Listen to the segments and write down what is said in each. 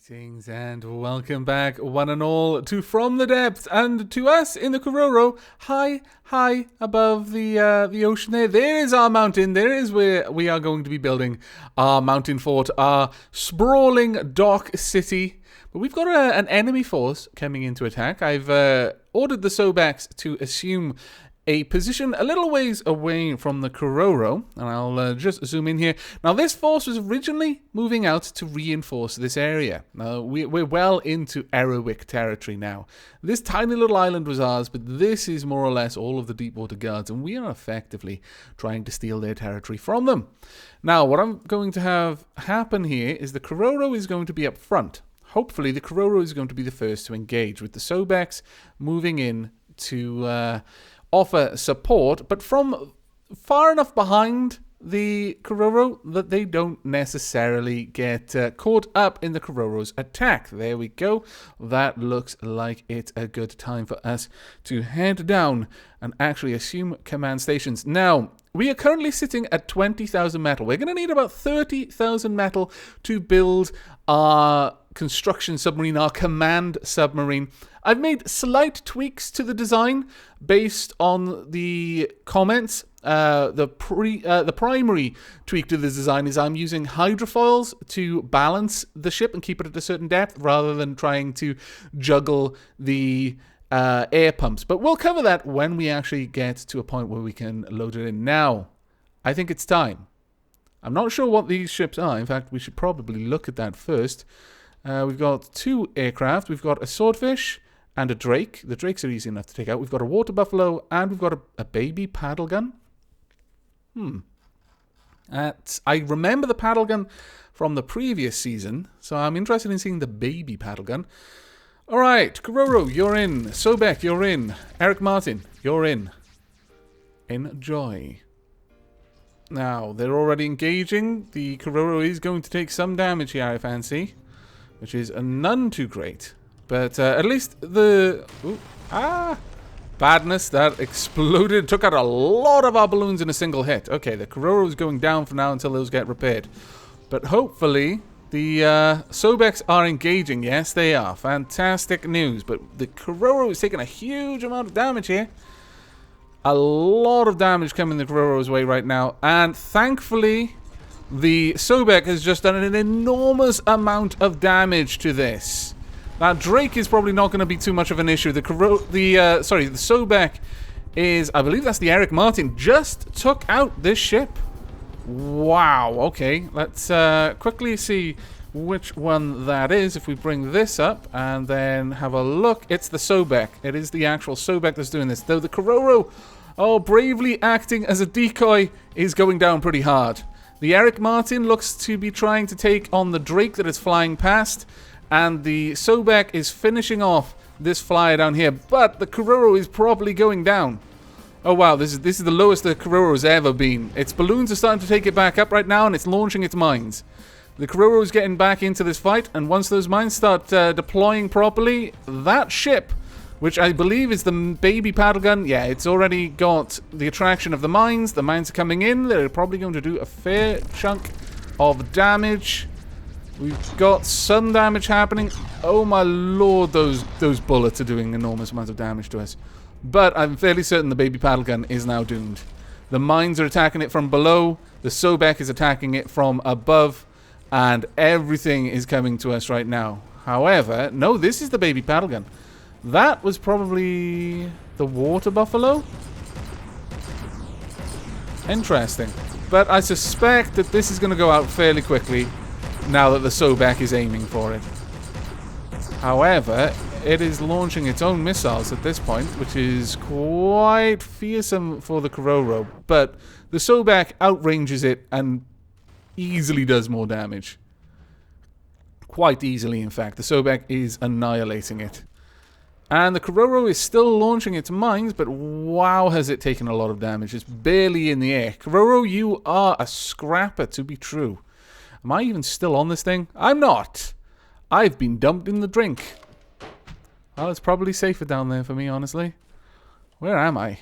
Greetings and welcome back, one and all, to From the Depths, and to us in the Kororo, high above the ocean there. There is our mountain. There is where we are going to be building our mountain fort, our sprawling dock city. But we've got an enemy force coming in to attack. I've ordered the Sobaks to assume a position a little ways away from the Kororo, and I'll just zoom in here. Now, this force was originally moving out to reinforce this area. Now, we're well into Erowik territory now. This tiny little island was ours, but this is more or less all of the Deepwater Guards, and we are effectively trying to steal their territory from them. Now, what I'm going to have happen here is the Kororo is going to be up front. Hopefully, the Kororo is going to be the first to engage, with the Sobaks moving in to offer support, but from far enough behind the Kororo that they don't necessarily get caught up in the Kororo's attack. There we go. That looks like it's a good time for us to head down and actually assume command stations. Now, we are currently sitting at 20,000 metal. We're going to need about 30,000 metal to build our construction submarine, our command submarine. I've made slight tweaks to the design based on the comments. The primary tweak to the design is I'm using hydrofoils to balance the ship and keep it at a certain depth rather than trying to juggle the air pumps. But we'll cover that when we actually get to a point where we can load it in. Now, I think it's time. I'm not sure what these ships are. In fact, we should probably look at that first. We've got two aircraft. We've got a swordfish and a drake. The drakes are easy enough to take out. We've got a water buffalo and we've got a baby paddle gun. I remember the paddle gun from the previous season, so I'm interested in seeing the baby paddle gun. All right, Kororo, you're in. Sobek, you're in. Eric Martin, you're in. Enjoy. Now, they're already engaging. The Kororo is going to take some damage here, I fancy, which is none too great. But at least the... badness, that exploded. Took out a lot of our balloons in a single hit. Okay, the Kororo is going down for now until those get repaired. But hopefully, the Sobeks are engaging. Yes, they are. Fantastic news. But the Kororo is taking a huge amount of damage here. A lot of damage coming the Kororo's way right now. And thankfully, the Sobek has just done an enormous amount of damage to this. Now, Drake is probably not going to be too much of an issue. The Sobek is, I believe that's the Eric Martin, just took out this ship. Wow, okay. Let's quickly see which one that is. If we bring this up and then have a look, it's the Sobek. It is the actual Sobek that's doing this. Though the Kororo, bravely acting as a decoy, is going down pretty hard. The Eric Martin looks to be trying to take on the Drake that is flying past, and the Sobek is finishing off this flyer down here, but the Kororo is probably going down. Oh wow, this is the lowest the Kororo has ever been. Its balloons are starting to take it back up right now, and it's launching its mines. The Kororo is getting back into this fight, and once those mines start deploying properly, that ship, which I believe is the baby paddle gun, yeah, it's already got the attraction of the mines. The mines are coming in. They're probably going to do a fair chunk of damage. We've got some damage happening. Oh my lord, those bullets are doing enormous amounts of damage to us. But I'm fairly certain the baby paddle gun is now doomed. The mines are attacking it from below. The Sobek is attacking it from above. And everything is coming to us right now. However, no, this is the baby paddle gun. That was probably the water buffalo. Interesting. But I suspect that this is going to go out fairly quickly now that the Sobek is aiming for it. However, it is launching its own missiles at this point, which is quite fearsome for the Kororo. But the Sobek outranges it and easily does more damage. Quite easily, in fact. The Sobek is annihilating it. And the Kororo is still launching its mines, but wow, has it taken a lot of damage. It's barely in the air. Kororo, you are a scrapper to be true. Am I even still on this thing? I'm not. I've been dumped in the drink. Well, it's probably safer down there for me, honestly. Where am I?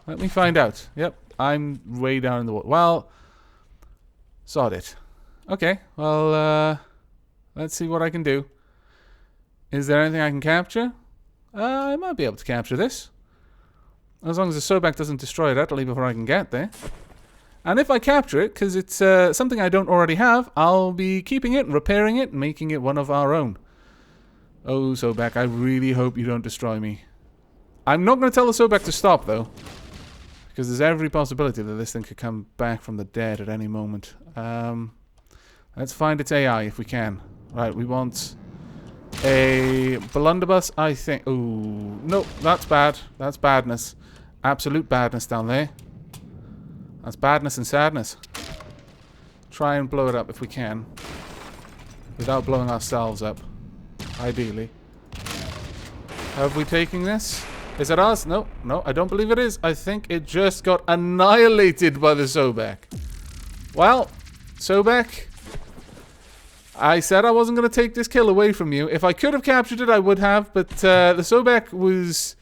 Let me find out. Yep, I'm way down in the water. Well, sod it. Okay, well, let's see what I can do. Is there anything I can capture? I might be able to capture this. As long as the Sobek doesn't destroy it utterly before I can get there. And if I capture it, because it's something I don't already have, I'll be keeping it, repairing it, and making it one of our own. Oh, Sobek, I really hope you don't destroy me. I'm not going to tell the Sobek to stop, though. Because there's every possibility that this thing could come back from the dead at any moment. Let's find its AI if we can. Right, we want a blunderbuss, I think. Ooh, no, that's bad. That's badness. Absolute badness down there. That's badness and sadness. Try and blow it up if we can. Without blowing ourselves up. Ideally. Have we taken this? Is it us? No, no, I don't believe it is. I think it just got annihilated by the Sobek. Well, Sobek, I said I wasn't going to take this kill away from you. If I could have captured it, I would have. But the Sobek was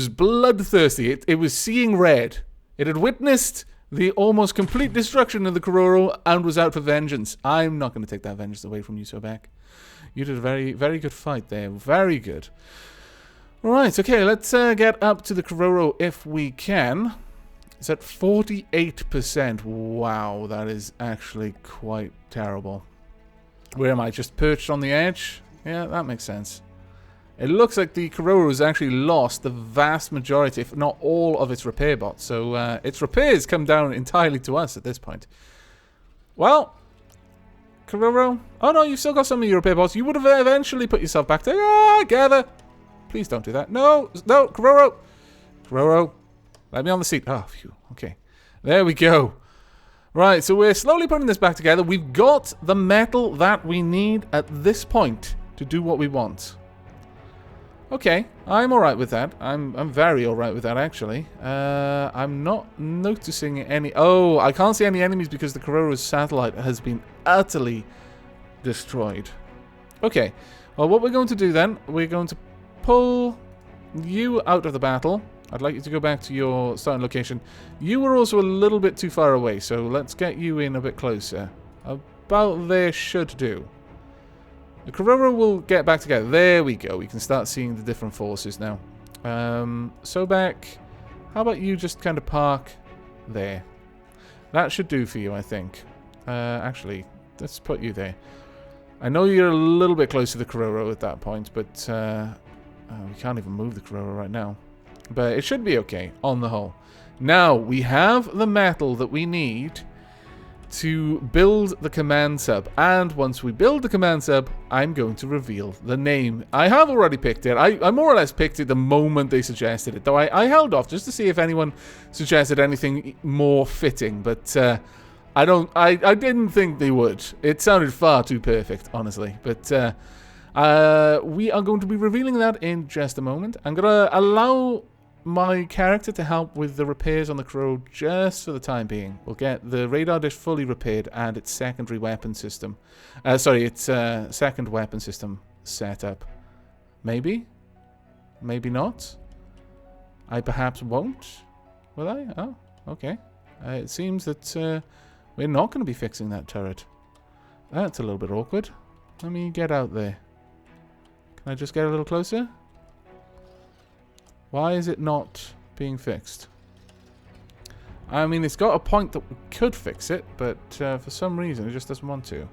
bloodthirsty. It was seeing red. It had witnessed the almost complete destruction of the Kororo and was out for vengeance. I'm not going to take that vengeance away from you, Sobek. You did a very, very good fight there. Very good. Right, okay, let's get up to the Kororo if we can. It's at 48%. Wow, that is actually quite terrible. Where am I? Just perched on the edge? Yeah, that makes sense. It looks like the Kororo has actually lost the vast majority, if not all, of its repair bots. So its repairs come down entirely to us at this point. Well, Kororo. Oh no, you've still got some of your repair bots. You would have eventually put yourself back there. Ah, gather. Please don't do that. No, no, Kororo. Kororo, let me on the seat. Oh, phew. Okay. There we go. Right, so we're slowly putting this back together. We've got the metal that we need at this point to do what we want. Okay, I'm alright with that. I'm very alright with that, actually. I'm not noticing any... Oh, I can't see any enemies because the Kororo's satellite has been utterly destroyed. Okay, well, what we're going to do then, we're going to pull you out of the battle. I'd like you to go back to your starting location. You were also a little bit too far away, so let's get you in a bit closer. About there should do. The Kororo will get back together. There we go. We can start seeing the different forces now. Sobek, how about you just kind of park there? That should do for you, I think. Actually, let's put you there. I know you're a little bit close to the Kororo at that point, but we can't even move the Kororo right now. But it should be okay, on the whole. Now, we have the metal that we need to build the command sub. And once we build the command sub, I'm going to reveal the name. I have already picked it. I more or less picked it the moment they suggested it. Though I held off just to see if anyone suggested anything more fitting. But I didn't think they would. It sounded far too perfect, honestly. But we are going to be revealing that in just a moment. I'm going to allow my character to help with the repairs on the Crow just for the time being. We'll get the radar dish fully repaired and its secondary weapon system. Its second weapon system set up. Maybe? Maybe not? I perhaps won't? Will I? Oh, okay. It seems that we're not going to be fixing that turret. That's a little bit awkward. Let me get out there. Can I just get a little closer? Why is it not being fixed? I mean, it's got a point that we could fix it, but for some reason it just doesn't want to.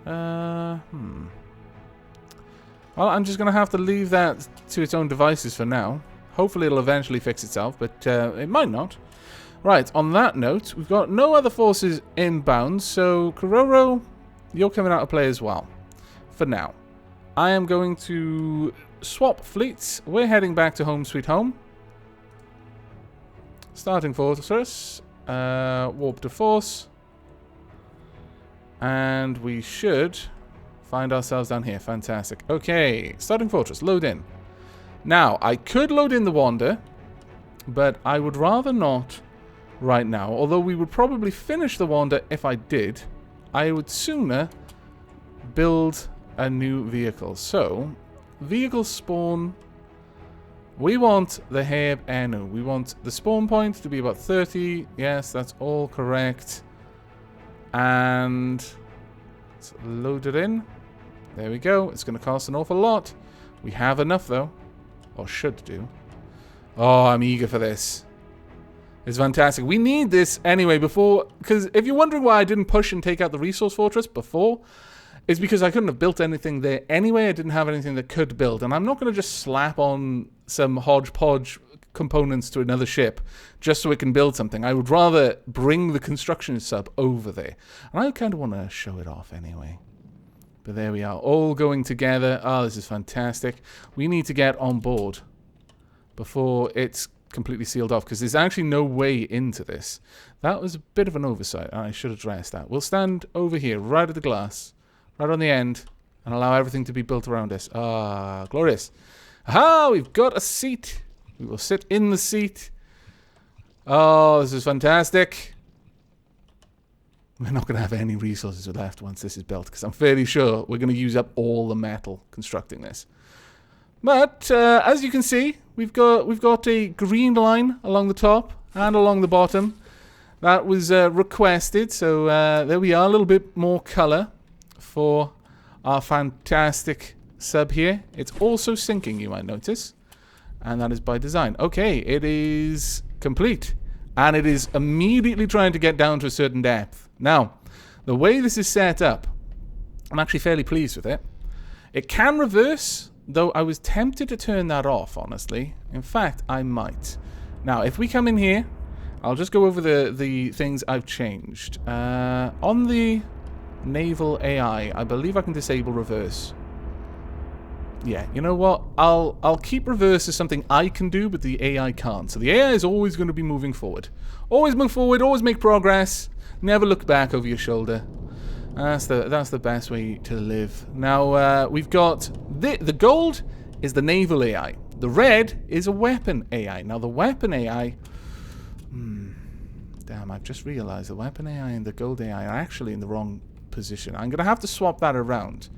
Well, I'm just going to have to leave that to its own devices for now. Hopefully it'll eventually fix itself, but it might not. Right, on that note, we've got no other forces inbound, so Kororo, you're coming out of play as well. For now. I am going to swap fleets. We're heading back to home sweet home. Starting fortress. Warp to force. And we should find ourselves down here. Fantastic. Okay, starting fortress. Load in. Now, I could load in the Wander, but I would rather not right now. Although we would probably finish the Wander if I did. I would sooner build a new vehicle. So, vehicle spawn. We want the Heb Anu. We want the spawn point to be about 30. Yes, that's all correct. And let's load it in. There we go. It's going to cost an awful lot. We have enough, though. Or should do. Oh, I'm eager for this. It's fantastic. We need this anyway before... Because if you're wondering why I didn't push and take out the resource fortress before, it's because I couldn't have built anything there anyway. I didn't have anything that could build. And I'm not going to just slap on some hodgepodge components to another ship just so it can build something. I would rather bring the construction sub over there. And I kind of want to show it off anyway. But there we are, all going together. Oh, this is fantastic. We need to get on board before it's completely sealed off, because there's actually no way into this. That was a bit of an oversight. I should address that. We'll stand over here, right at the glass, right on the end, and allow everything to be built around us. Ah, glorious. Aha, we've got a seat. We will sit in the seat. Oh, this is fantastic. We're not going to have any resources left once this is built, because I'm fairly sure we're going to use up all the metal constructing this. But as you can see, we've got a green line along the top and along the bottom. That was requested, so there we are, a little bit more color for our fantastic sub here. It's also sinking, you might notice, and that is by design. Okay, it is complete, and it is immediately trying to get down to a certain depth. Now, the way this is set up, I'm actually fairly pleased with it. It can reverse, though I was tempted to turn that off, honestly. In fact, I might. Now, if we come in here, I'll just go over the things I've changed. On the Naval AI, I believe I can disable reverse. Yeah, you know what? I'll keep reverse as something I can do, but the AI can't. So the AI is always going to be moving forward. Always move forward, always make progress. Never look back over your shoulder. That's the best way to live. Now, we've got... The gold is the Naval AI. The red is a weapon AI. Now, the weapon AI... damn, I've just realized the weapon AI and the gold AI are actually in the wrong position. I'm going to have to swap that around.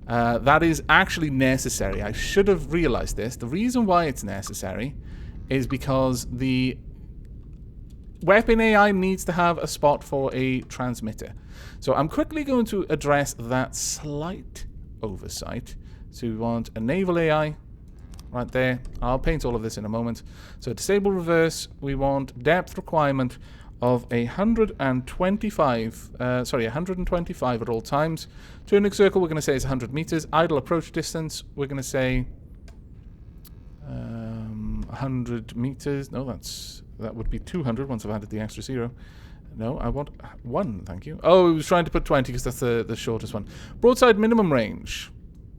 That is actually necessary. I should have realized this. The reason why it's necessary is because the weapon AI needs to have a spot for a transmitter. So I'm quickly going to address that slight oversight. So we want a Naval AI right there. I'll paint all of this in a moment. So disable reverse. We want depth requirement of 125 at all times. Turning circle, we're going to say is 100 meters. Idle approach distance, we're going to say 100 meters. No, that would be 200 once I've added the extra 0. No, I want 1, thank you. Oh, I was trying to put 20 because that's the shortest one. Broadside minimum range.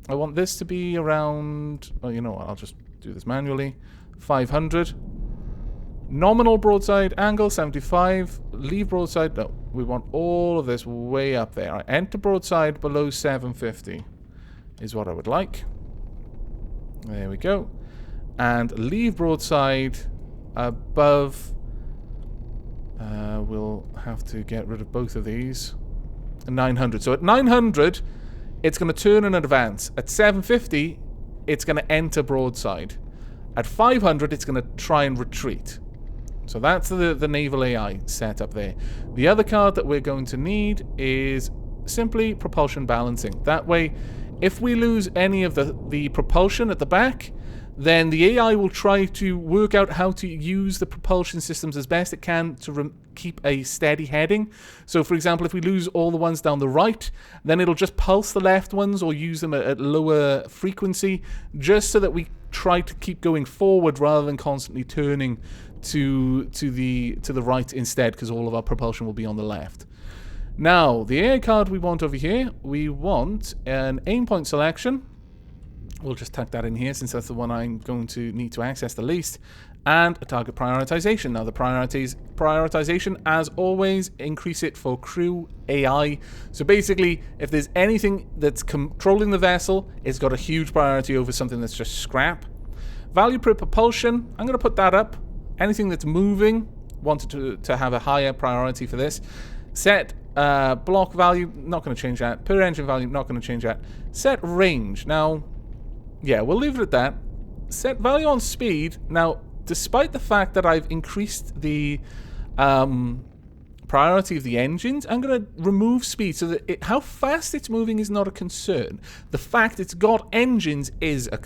I want this to be around... Oh, you know what? I'll just do this manually. 500. Nominal broadside angle, 75. Leave broadside... No, we want all of this way up there. Enter broadside below 750 is what I would like. There we go. And leave broadside above... we'll have to get rid of both of these. 900. So at 900, it's going to turn and advance. At 750, it's going to enter broadside. At 500, it's going to try and retreat. So that's the Naval AI setup there. The other card that we're going to need is simply propulsion balancing. That way, if we lose any of the propulsion at the back, then the AI will try to work out how to use the propulsion systems as best it can to keep a steady heading. So, for example, if we lose all the ones down the right, then it'll just pulse the left ones or use them at lower frequency, just so that we try to keep going forward rather than constantly turning to the right instead, because all of our propulsion will be on the left. Now, the AI card we want over here, we want an aim point selection. We'll just tuck that in here since that's the one I'm going to need to access the least. And a target prioritization. Now the prioritization, as always, increase it for crew AI. So basically, if there's anything that's controlling the vessel, it's got a huge priority over something that's just scrap. Value per propulsion, I'm going to put that up. Anything that's moving, wanted to have a higher priority for this. Set block value, not going to change that. Per engine value, not going to change that. Set range. Now... yeah, we'll leave it at that. Set value on speed. Now, despite the fact that I've increased the priority of the engines, I'm going to remove speed so that how fast it's moving is not a concern. The fact it's got engines is a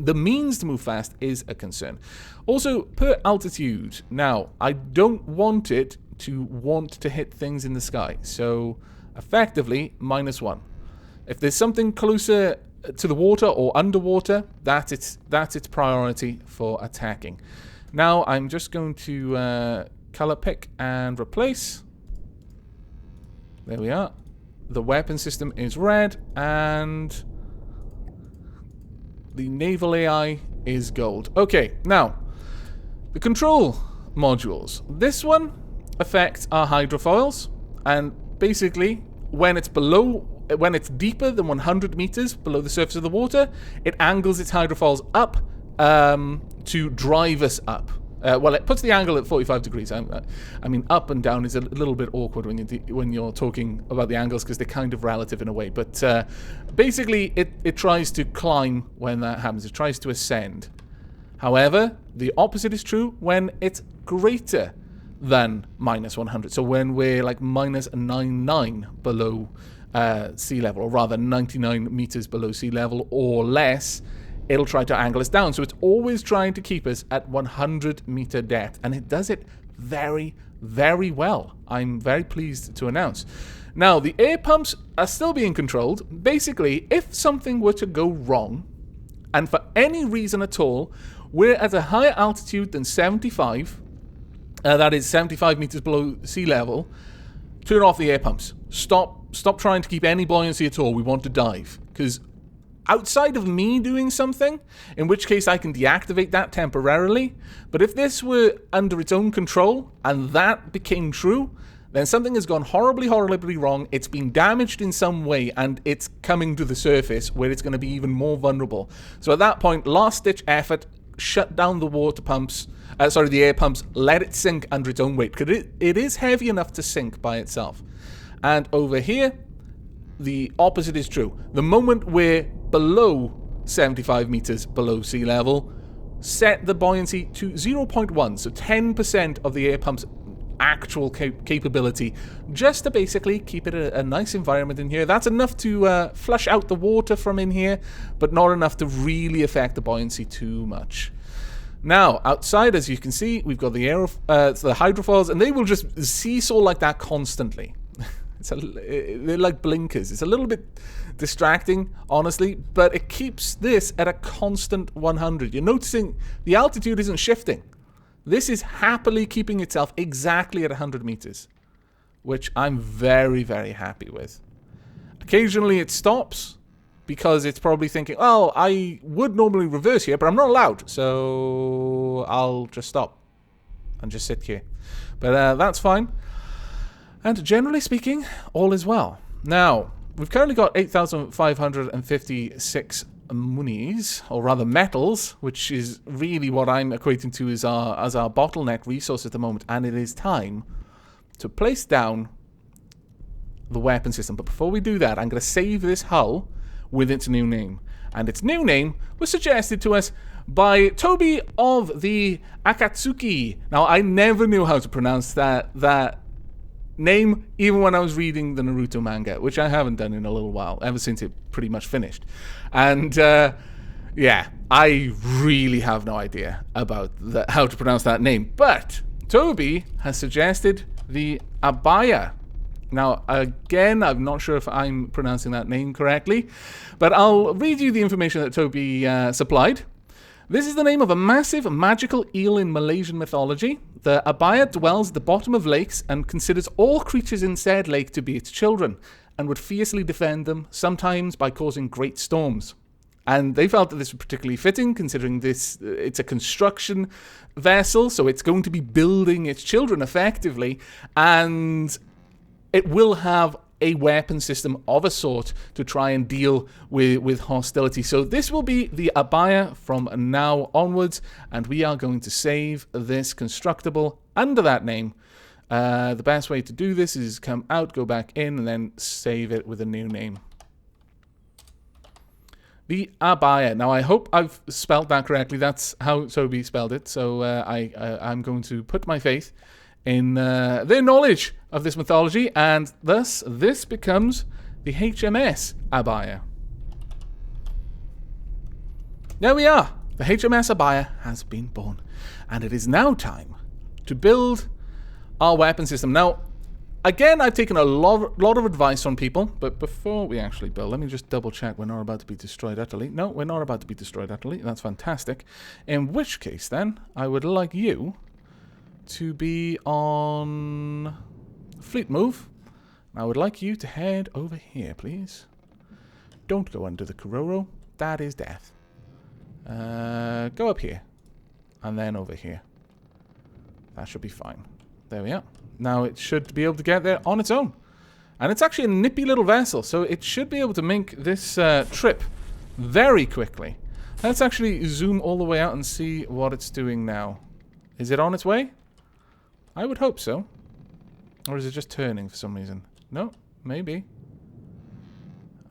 the means to move fast is a concern. Also, per altitude. Now, I don't want it to hit things in the sky. So, effectively, -1. If there's something closer to the water or underwater, that's its priority for attacking. Now, I'm just going to color pick and replace. There we are. The weapon system is red, and the naval AI is gold. Okay, now, the control modules. This one affects our hydrofoils, and basically, when it's deeper than 100 meters below the surface of the water, it angles its hydrofoils up to drive us up. Well, it puts the angle at 45 degrees. I mean, up and down is a little bit awkward when you're talking about the angles because they're kind of relative in a way. But basically, it tries to climb when that happens. It tries to ascend. However, the opposite is true when it's greater than -100. So when we're like -99 below sea level, or rather 99 meters below sea level or less, it'll try to angle us down. So it's always trying to keep us at 100-meter depth. And it does it very, very well. I'm very pleased to announce. Now, the air pumps are still being controlled. Basically, if something were to go wrong, and for any reason at all, we're at a higher altitude than 75, that is 75 meters below sea level, turn off the air pumps. Stop trying to keep any buoyancy at all. We want to dive. Because outside of me doing something, in which case I can deactivate that temporarily, but if this were under its own control and that became true, then something has gone horribly, horribly wrong. It's been damaged in some way, and it's coming to the surface where it's going to be even more vulnerable. So at that point, last-ditch effort, shut down the water pumps, the air pumps, let it sink under its own weight, because it is heavy enough to sink by itself. And over here, the opposite is true. The moment we're below 75 meters below sea level, set the buoyancy to 0.1, so 10% of the air pump's actual capability, just to basically keep it a nice environment in here. That's enough to flush out the water from in here, but not enough to really affect the buoyancy too much. Now, outside, as you can see, we've got the the hydrofoils, and they will just seesaw like that constantly. They're like blinkers. It's a little bit distracting, honestly, but it keeps this at a constant 100. You're noticing the altitude isn't shifting. This is happily keeping itself exactly at 100 meters, which I'm very, very happy with. Occasionally it stops because it's probably thinking, oh, I would normally reverse here, but I'm not allowed, so I'll just stop and just sit here. But that's fine. And generally speaking, all is well. Now, we've currently got 8,556 monies, or rather metals, which is really what I'm equating to as our bottleneck resource at the moment. And it is time to place down the weapon system. But before we do that, I'm going to save this hull with its new name. And its new name was suggested to us by Toby of the Akatsuki. Now, I never knew how to pronounce that name, even when I was reading the Naruto manga, which I haven't done in a little while, ever since it pretty much finished. And, yeah, I really have no idea about how to pronounce that name. But Toby has suggested the Abaya. Now, again, I'm not sure if I'm pronouncing that name correctly, but I'll read you the information that Toby supplied. This is the name of a massive magical eel in Malaysian mythology. The Abaya dwells at the bottom of lakes and considers all creatures in said lake to be its children, and would fiercely defend them, sometimes by causing great storms. And they felt that this was particularly fitting, considering it's a construction vessel, so it's going to be building its children effectively, and it will have a weapon system of a sort to try and deal with hostility. So this will be the Abaya from now onwards, and we are going to save this constructible under that name. The best way to do this is come out, go back in, and then save it with a new name. The Abaya. Now, I hope I've spelled that correctly. That's how Toby spelled it. So I'm going to put my faith in their knowledge of this mythology, and thus this becomes the HMS Abaya. There we are. The HMS Abaya has been born, and it is now time to build our weapon system. Now, again, I've taken a lot of advice from people, but before we actually build, let me just double check we're not about to be destroyed utterly. No, we're not about to be destroyed utterly. That's fantastic. In which case, then, I would like you to be on fleet move. I would like you to head over here, please. Don't go under the Kororo. That is death. Go up here. And then over here. That should be fine. There we are. Now it should be able to get there on its own. And it's actually a nippy little vessel, so it should be able to make this trip very quickly. Let's actually zoom all the way out and see what it's doing now. Is it on its way? I would hope so. Or is it just turning for some reason? No, maybe.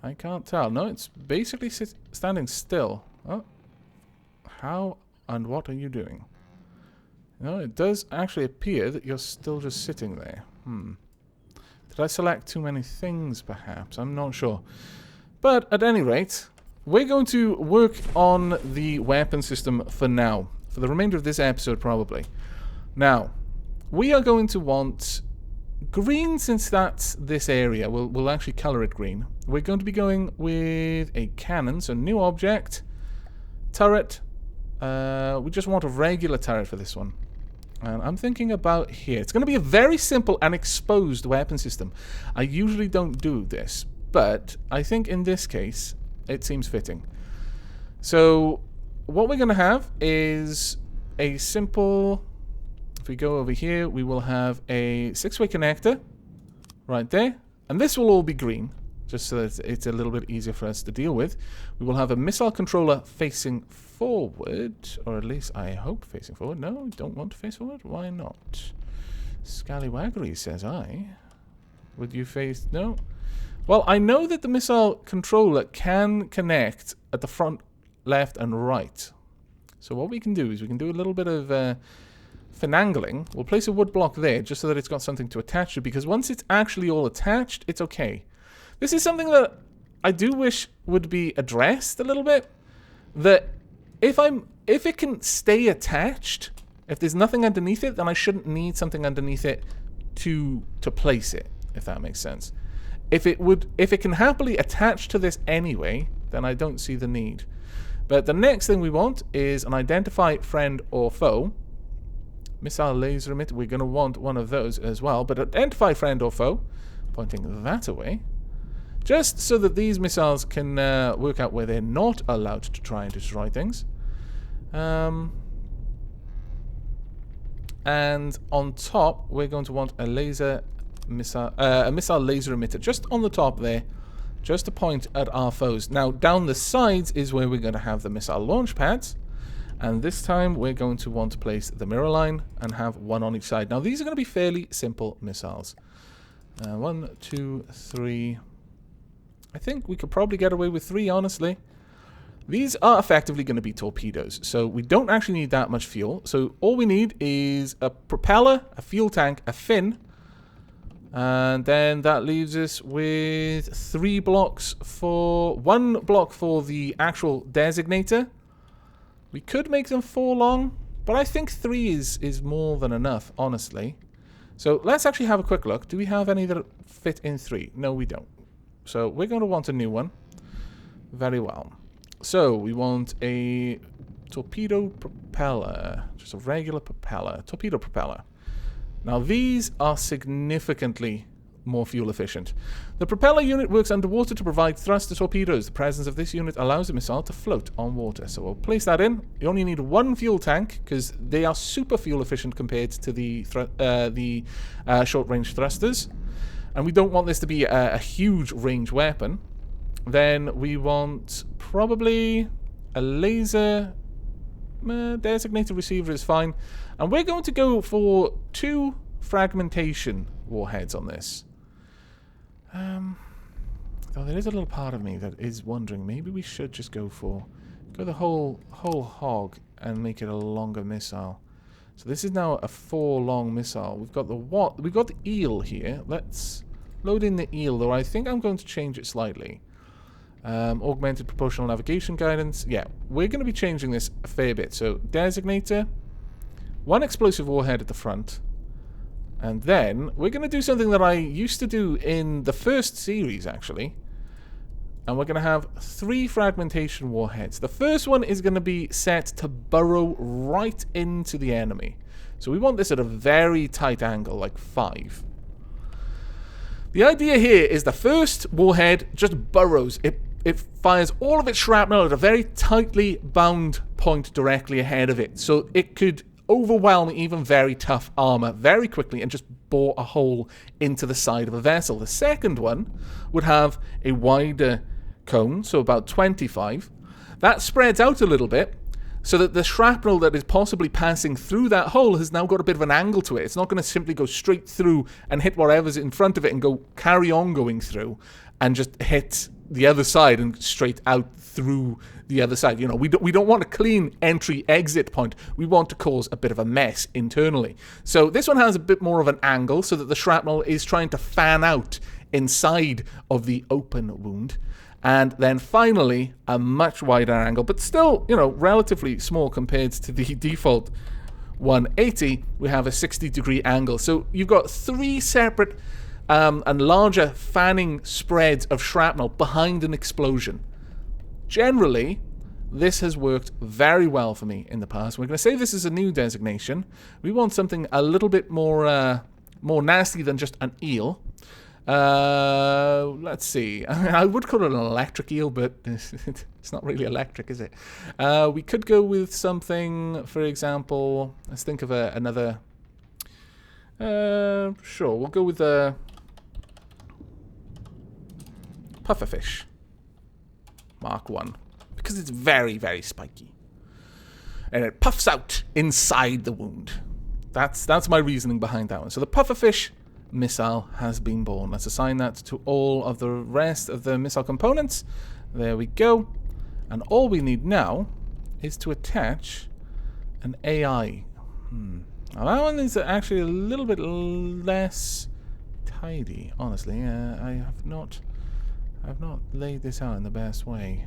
I can't tell. No, it's basically standing still. Oh. How and what are you doing? No, it does actually appear that you're still just sitting there. Did I select too many things, perhaps? I'm not sure. But at any rate, we're going to work on the weapon system for now. For the remainder of this episode, probably. Now, we are going to want green, since that's this area. We'll actually color it green. We're going to be going with a cannon, so new object, turret. We just want a regular turret for this one. And I'm thinking about here. It's going to be a very simple and exposed weapon system. I usually don't do this, but I think in this case, it seems fitting. So what we're going to have is a simple... If we go over here, we will have a 6-way connector right there. And this will all be green, just so that it's a little bit easier for us to deal with. We will have a missile controller facing forward, or at least I hope facing forward. No, don't want to face forward? Why not? Scallywaggery, says I. Would you face... No? Well, I know that the missile controller can connect at the front, left, and right. So what we can do is we can do a little bit of... finagling. We'll place a wood block there just so that it's got something to attach to, because once it's actually all attached, it's okay. This is something that I do wish would be addressed a little bit. That if it can stay attached, if there's nothing underneath it, then I shouldn't need something underneath it to place it, if that makes sense. If it can happily attach to this anyway, then I don't see the need. But the next thing we want is an identify friend or foe. Missile laser emitter, we're going to want one of those as well. But identify friend or foe, pointing that away. Just so that these missiles can work out where they're not allowed to try and destroy things. And on top, we're going to want a missile laser emitter just on the top there, just to point at our foes. Now, down the sides is where we're going to have the missile launch pads. And this time, we're going to want to place the mirror line and have one on each side. Now, these are going to be fairly simple missiles. 1, 2, 3. I think we could probably get away with 3, honestly. These are effectively going to be torpedoes, so we don't actually need that much fuel. So all we need is a propeller, a fuel tank, a fin, and then that leaves us with 3 blocks for... 1 block for the actual designator. We could make them 4 long, but I think 3 is more than enough, honestly. So let's actually have a quick look. Do we have any that fit in 3? No, we don't. So we're going to want a new one. Very well. So we want a torpedo propeller. Just a regular propeller. Torpedo propeller. Now these are significantly more fuel efficient. The propeller unit works underwater to provide thrust to torpedoes. The presence of this unit allows the missile to float on water. So we'll place that in. You only need 1 fuel tank because they are super fuel efficient compared to the short-range thrusters. And we don't want this to be a huge range weapon. Then we want probably a laser designated receiver is fine. And we're going to go for 2 fragmentation warheads on this. Though there is a little part of me that is wondering, maybe we should just go the whole hog and make it a longer missile. So this is now a 4-long missile. We've got the what? We've got the eel here. Let's load in the eel, though I think I'm going to change it slightly. Augmented proportional navigation guidance. Yeah, we're going to be changing this a fair bit. So designator, 1 explosive warhead at the front. And then we're going to do something that I used to do in the first series, actually. And we're going to have 3 fragmentation warheads. The first one is going to be set to burrow right into the enemy. So we want this at a very tight angle, like 5. The idea here is the first warhead just burrows. It fires all of its shrapnel at a very tightly bound point directly ahead of it. So it could overwhelm even very tough armor very quickly and just bore a hole into the side of a vessel. The second one would have a wider cone, so about 25. That spreads out a little bit so that the shrapnel that is possibly passing through that hole has now got a bit of an angle to it. It's not going to simply go straight through and hit whatever's in front of it and go carry on going through and just hit the other side and straight out through the other side. You know, we don't want a clean entry-exit point. We want to cause a bit of a mess internally. So this one has a bit more of an angle so that the shrapnel is trying to fan out inside of the open wound. And then finally, a much wider angle, but still, you know, relatively small compared to the default 180. We have a 60-degree angle. So you've got 3 separate and larger fanning spreads of shrapnel behind an explosion. Generally, this has worked very well for me in the past. We're going to say this is a new designation. We want something a little bit more nasty than just an eel. Let's see. I would call it an electric eel, but it's not really electric, is it? We could go with something, for example, let's think of another. Sure, we'll go with a pufferfish Mark 1 because it's very, very spiky and it puffs out inside the wound. That's my reasoning behind that one. So the pufferfish missile has been born. Let's assign that to all of the rest of the missile components. There we go. And all we need now is to attach an AI. Now that one is actually a little bit less tidy, honestly. I have not laid this out in the best way.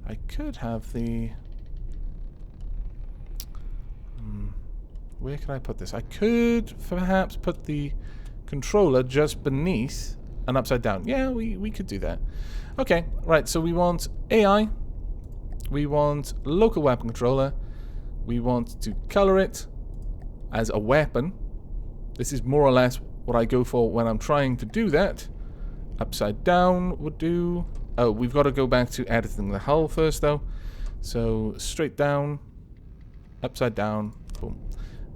I could have the... where could I put this? I could perhaps put the controller just beneath and upside down. Yeah, we could do that. Okay, right, so we want AI. We want local weapon controller. We want to color it as a weapon. This is more or less what I go for when I'm trying to do that. Upside down would do. Oh, we've got to go back to editing the hull first, though. So straight down, upside down, boom.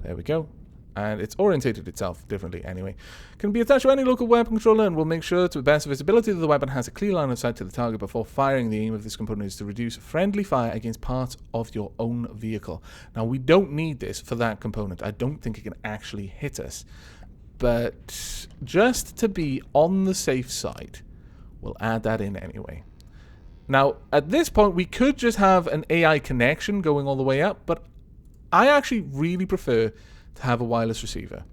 There we go. And it's orientated itself differently anyway. Can be attached to any local weapon controller and will make sure to the best visibility that the weapon has a clear line of sight to the target before firing. The aim of this component is to reduce friendly fire against parts of your own vehicle. Now, we don't need this for that component. I don't think it can actually hit us. But just to be on the safe side, we'll add that in anyway. Now, at this point, we could just have an AI connection going all the way up, but I actually really prefer to have a wireless receiver.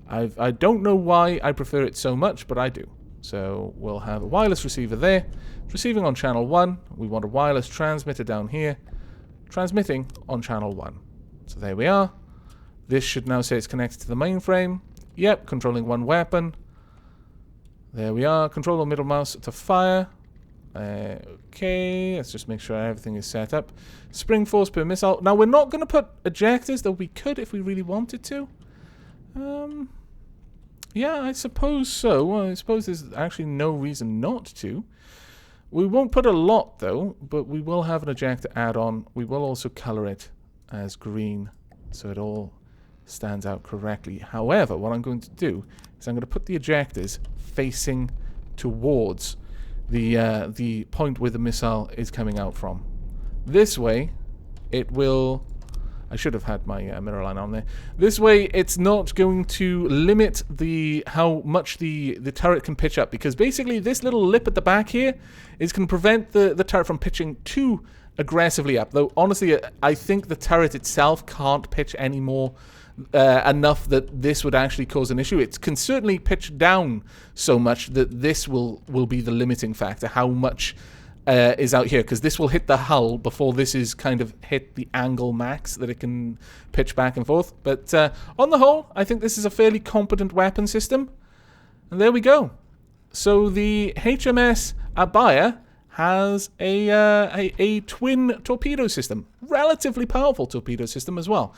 I don't know why I prefer it so much, but I do. So we'll have a wireless receiver there. It's receiving on channel 1. We want a wireless transmitter down here. Transmitting on channel 1. So there we are. This should now say it's connected to the mainframe. Yep, controlling one weapon. There we are. Control the middle mouse to fire. Okay, let's just make sure everything is set up. Spring force per missile. Now, we're not going to put ejectors, though we could if we really wanted to. Yeah, I suppose so. Well, I suppose there's actually no reason not to. We won't put a lot, though, but we will have an ejector add-on. We will also color it as green, so it all stands out correctly. However, what I'm going to do is I'm going to put the ejectors facing towards the point where the missile is coming out from. This way, it will... I should have had my mirror line on there. This way, it's not going to limit how much the turret can pitch up, because basically this little lip at the back here is going to prevent the turret from pitching too aggressively up. Though, honestly, I think the turret itself can't pitch any more enough that this would actually cause an issue. It can certainly pitch down so much that this will be the limiting factor, how much is out here, because this will hit the hull before this is kind of hit the angle max that it can pitch back and forth. But on the whole, I think this is a fairly competent weapon system. And there we go. So the HMS Abaya has a twin torpedo system. Relatively powerful torpedo system as well.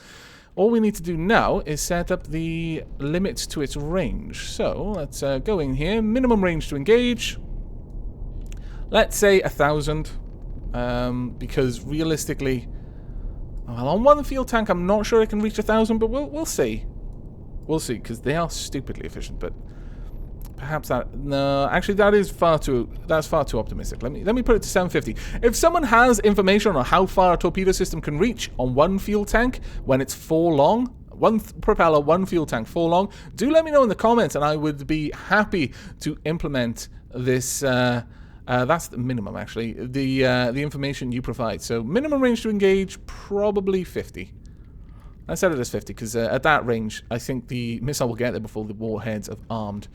All we need to do now is set up the limits to its range. So let's go in here. Minimum range to engage. Let's say 1,000. Because realistically, well, on one fuel tank, I'm not sure I can reach 1,000, but we'll see. We'll see, because they are stupidly efficient. But perhaps that... No, actually, that's far too optimistic. Let me put it to 750. If someone has information on how far a torpedo system can reach on one fuel tank when it's 4 long, one propeller, one fuel tank, 4 long, do let me know in the comments, and I would be happy to implement this. That's the minimum, actually. The information you provide. So minimum range to engage, probably 50. I set it as 50 because at that range, I think the missile will get there before the warheads have armed.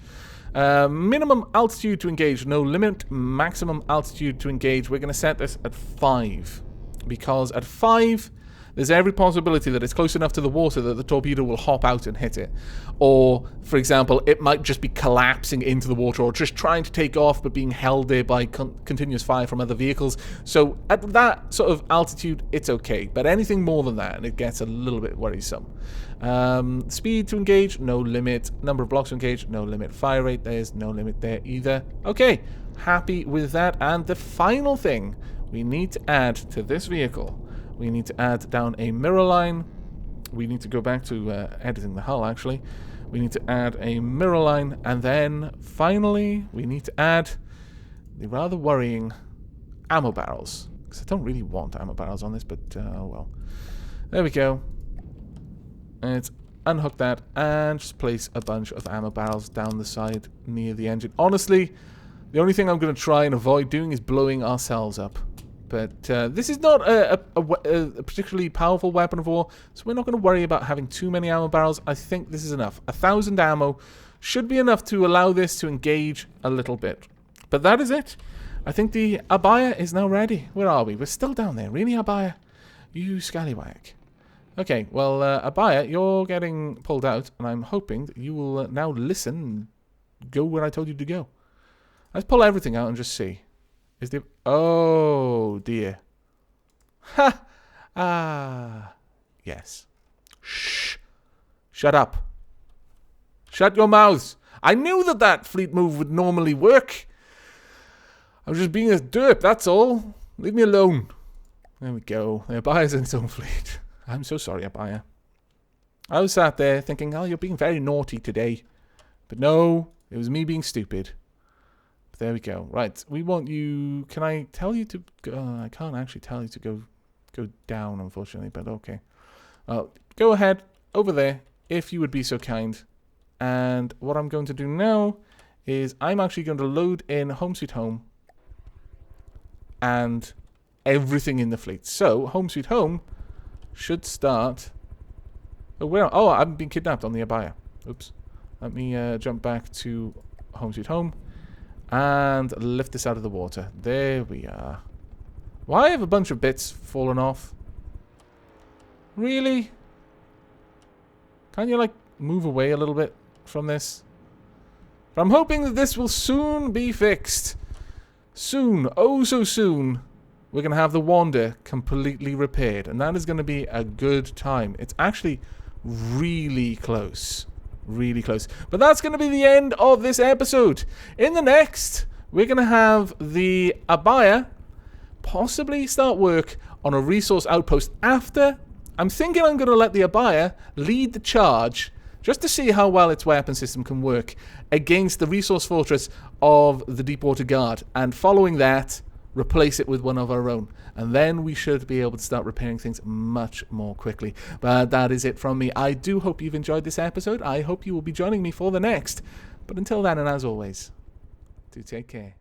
Minimum altitude to engage, no limit. Maximum altitude to engage, we're going to set this at 5. Because at 5, there's every possibility that it's close enough to the water that the torpedo will hop out and hit it. Or, for example, it might just be collapsing into the water or just trying to take off but being held there by continuous fire from other vehicles. So at that sort of altitude, it's okay. But anything more than that, and it gets a little bit worrisome. Speed to engage, no limit. Number of blocks to engage, no limit. Fire rate, there's no limit there either. Okay, happy with that. And the final thing we need to add to this vehicle, we need to add down a mirror line. We need to go back to editing the hull, actually. We need to add a mirror line. And then, finally, we need to add the rather worrying ammo barrels. Because I don't really want ammo barrels on this, but, oh well. There we go. Let's unhook that and just place a bunch of ammo barrels down the side near the engine. Honestly, the only thing I'm going to try and avoid doing is blowing ourselves up. But this is not a particularly powerful weapon of war, so we're not going to worry about having too many ammo barrels. I think this is enough. 1,000 ammo should be enough to allow this to engage a little bit. But that is it. I think the Abaya is now ready. Where are we? We're still down there. Really, Abaya? You scallywag. Okay, well, Abaya, you're getting pulled out, and I'm hoping that you will now listen and go where I told you to go. Let's pull everything out and just see. Is the... Oh, dear. Ha! Ah. Yes. Shh. Shut up. Shut your mouths. I knew that that fleet move would normally work. I was just being a derp, that's all. Leave me alone. There we go. The Abaya's in its own fleet. I'm so sorry, Abaya. I was sat there thinking, oh, you're being very naughty today. But no, it was me being stupid. But there we go. Right, we want you... Can I tell you to go... I can't actually tell you to go down, unfortunately, but okay. Go ahead, over there, if you would be so kind. And what I'm going to do now is I'm actually going to load in Home Sweet Home and everything in the fleet. So, Home Sweet Home should start... Oh, where? Oh, I've been kidnapped on the Abaya. Oops. Let me jump back to Home Sweet Home and lift this out of the water. There we are. Why have a bunch of bits fallen off? Really? Can't you, like, move away a little bit from this? But I'm hoping that this will soon be fixed. Soon, oh so soon, we're going to have the Wander completely repaired. And that is going to be a good time. It's actually really close. Really close. But that's going to be the end of this episode. In the next, we're going to have the Abaya possibly start work on a resource outpost after. I'm thinking I'm going to let the Abaya lead the charge just to see how well its weapon system can work against the resource fortress of the Deepwater Guard. And following that, replace it with one of our own. And then we should be able to start repairing things much more quickly. But that is it from me. I do hope you've enjoyed this episode. I hope you will be joining me for the next. But until then, and as always, do take care.